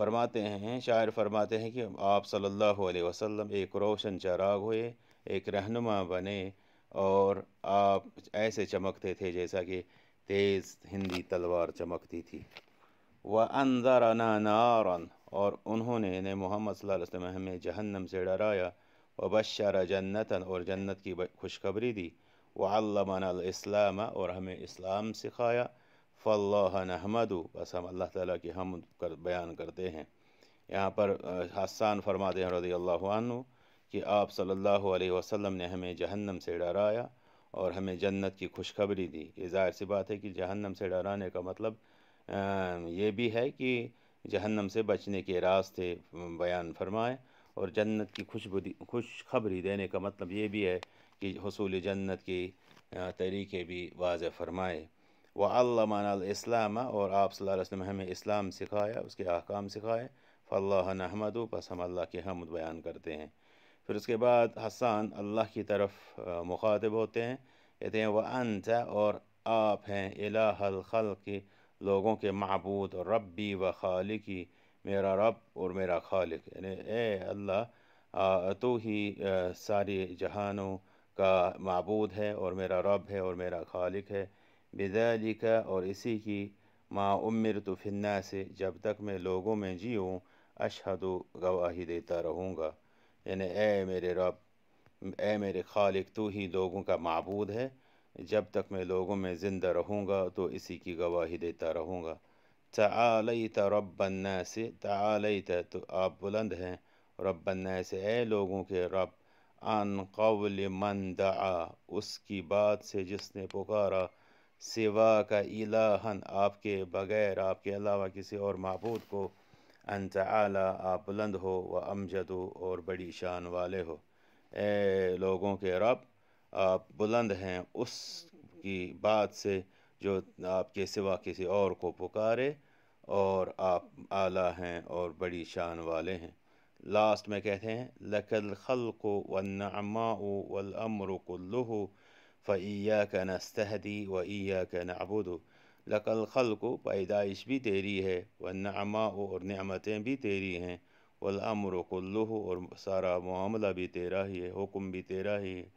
فرماتے ہیں، شاعر فرماتے ہیں کہ آپ صلی اللہ علیہ وسلم ایک روشن چراغ ہوئے، ایک رہنما بنے، اور آپ ایسے چمکتے تھے جیسا کہ تیز ہندی تلوار چمکتی تھی۔ وَأَنذَرَنَا نَارًا، اور انہوں نے یعنی محمد صلی اللہ علیہ وسلم ہمیں جہنم سے ڈرایا، وَبَشَّرَ جَنَّةً، اور جنت کی خوشخبری دی، وَعَلَّمَنَا الْإِسْلَامَ، اور ہمیں اسلام سکھایا، فَاللَّهَ نَحْمَدُ، بس ہم اللہ تعالیٰ کی حمد بیان کرتے ہیں۔ یہاں پر حسان فرماتے ہیں رضی اللہ عنہ کہ آپ صلی اللہ علیہ وسلم نے ہمیں جہنم سے ڈرایا اور ہمیں جنت کی خوشخبری دی۔ یہ ظاہر سی بات ہے کہ جہنم سے ڈرانے کا مطلب یہ بھی ہے کہ جہنم سے بچنے کے راستے بیان فرمائے، اور جنت کی خوشخبری دینے کا مطلب یہ بھی ہے کہ حصول جنت کے طریقے بھی واضح فرمائے۔ وَعَلَّمَنَا الْإِسْلَامَ، اور آپ صلی اللہ علیہ وسلم ہمیں اسلام سکھایا، اس کے احکام سکھائے، فَاللَّهَ نَحْمَدُ، بس ہم اللہ کی حمد بیان کرتے ہیں۔ پھر اس کے بعد حسان اللہ کی طرف مخاطب ہوتے ہیں، کہتے ہیں وَأَنْتَ، اور آپ ہیں، الہ الخلق، لوگوں کے معبود، اور ربی و خالقی، میرا رب اور میرا خالق، یعنی اے اللہ تو ہی ساری جہانوں کا معبود ہے اور میرا رب ہے اور میرا خالق ہے، بذالک، اور اسی کی، ما امرت فی الناس، جب تک میں لوگوں میں جیوں، اشہد، گواہی دیتا رہوں گا، یعنی اے میرے رب، اے میرے خالق، تو ہی لوگوں کا معبود ہے، جب تک میں لوگوں میں زندہ رہوں گا تو اسی کی گواہی دیتا رہوں گا۔ تعالیت رب الناس، تعالیت، تو آپ بلند ہیں، رب الناس، اے لوگوں کے رب، عن قول من دعا، اس کی بات سے جس نے پکارا، سوا کا الہن، آپ کے بغیر، آپ کے علاوہ کسی اور معبود کو، ان تعالی، آپ بلند ہو، و امجد، اور بڑی شان والے ہو۔ اے لوگوں کے رب، آپ بلند ہیں اس کی بات سے جو آپ کے سوا کسی اور کو پکارے، اور آپ اعلیٰ ہیں اور بڑی شان والے ہیں۔ لاسٹ میں کہتے ہیں لَكَ الْخَلْقُ وَالنَّعْمَاءُ وَالْأَمْرُ كُلُّهُ فَإِيَّاكَ نَسْتَهْدِي وَإِيَّاكَ نَعْبُدُ، لَكَ الْخَلْقُ، پیدائش بھی تیری ہے، وَالنَّعْمَاءُ، اور نعمتیں بھی تیری ہیں، وَالْأَمْرُ كُلُّهُ، اور سارا معاملہ بھی تیرا ہی ہے، حکم بھی تیرا ہی ہے،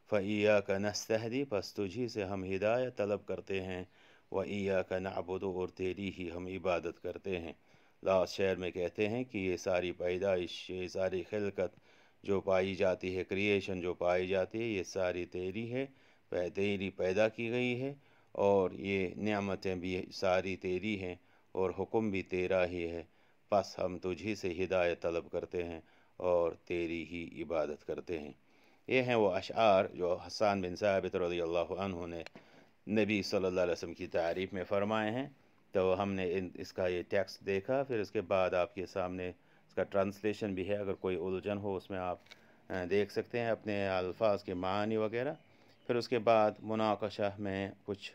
فَإِيَّاكَ نَسْتَهْدِي، پس تجھی سے ہم ہدایت طلب کرتے ہیں، وَإِيَّاكَ نَعْبُدُ، اور تیری ہی ہم عبادت کرتے ہیں۔ لاسٹ شعر میں کہتے ہیں کہ یہ ساری پیدائش، یہ ساری خلقت جو پائی جاتی ہے، کریشن جو پائی جاتی ہے، یہ ساری تیری ہے، تیری پیدا کی گئی ہے، اور یہ نعمتیں بھی ساری تیری ہیں، اور حکم بھی تیرا ہی ہے، پس ہم تجھی سے ہدایت طلب کرتے ہیں اور تیری ہی عبادت کرتے ہیں۔ یہ ہیں وہ اشعار جو حسان بن ثابت رضی اللہ عنہ نے نبی صلی اللہ علیہ وسلم کی تعریف میں فرمائے ہیں۔ تو ہم نے اس کا یہ ٹیکسٹ دیکھا، پھر اس کے بعد آپ کے سامنے اس کا ٹرانسلیشن بھی ہے، اگر کوئی الجھن ہو اس میں آپ دیکھ سکتے ہیں اپنے الفاظ کے معنی وغیرہ۔ پھر اس کے بعد مناقشہ میں کچھ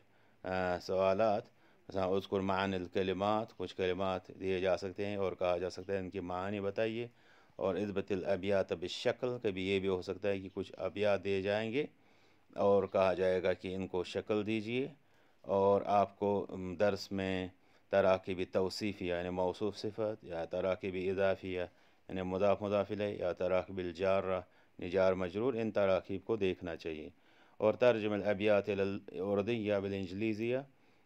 سوالات، مثلا اذکر معانی الکلمات، کچھ کلمات دیے جا سکتے ہیں اور کہا جا سکتا ہے ان کی معنی بتائیے، اور اثبت الابیات بالشکل، کبھی یہ بھی ہو سکتا ہے کہ کچھ ابیات دیے جائیں گے اور کہا جائے گا کہ ان کو شکل دیجیے، اور آپ کو درس میں تراکیب توصیفیہ یعنی موصوف صفت، یا تراکیب اضافیہ یعنی مضاف مضاف الیہ، یا تراکیب الجارہ جار مجرور، ان تراکیب کو دیکھنا چاہیے، اور ترجمہ الابیات الاردیہ بالانجلیزیہ،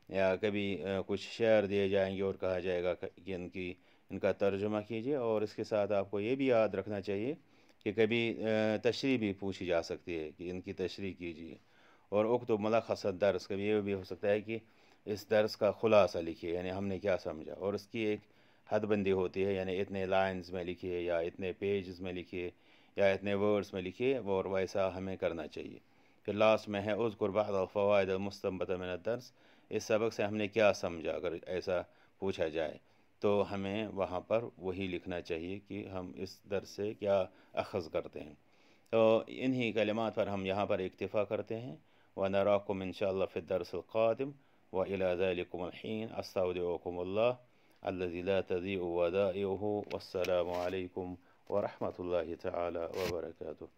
یا کبھی کچھ شعر دیے جائیں گے اور کہا جائے گا کہ ان کا ترجمہ کیجیے، اور اس کے ساتھ آپ کو یہ بھی یاد رکھنا چاہیے کہ کبھی تشریح بھی پوچھی جا سکتی ہے کہ ان کی تشریح کیجیے، اور اکتب ملخص الدرس، کبھی یہ بھی ہو سکتا ہے کہ اس درس کا خلاصہ لکھیے، یعنی ہم نے کیا سمجھا، اور اس کی ایک حد بندی ہوتی ہے، یعنی اتنے لائنز میں لکھیے، یا اتنے پیجز میں لکھیے، یا اتنے ورڈز میں لکھیے، اور ویسا ہمیں کرنا چاہیے۔ پھر لاسٹ میں ہے اذکر بعض الفوائد المستنبطہ من الدرس، اس سبق سے ہم نے کیا سمجھا، اگر ایسا پوچھا جائے تو ہمیں وہاں پر وہی لکھنا چاہیے کہ ہم اس درس سے کیا اخذ کرتے ہیں۔ تو انہی کلمات پر ہم یہاں پر اکتفا کرتے ہیں، وَنَرَاكُمْ إِنْ شَاء اللَّهُ فِي الدَّرْسِ الْقَادِمِ وَإِلَى ذَلِكُمُ الْحِينَ أَسْتَوْدِعُكُمُ اللَّهَ الَّذِي لَا تَضِيعُ وَدَائِعُهُ، وَالسَّلَامُ عَلَيْكُمْ وَرَحْمَةُ اللَّهِ تَعَالَى وَبَرَكَاتُهُ۔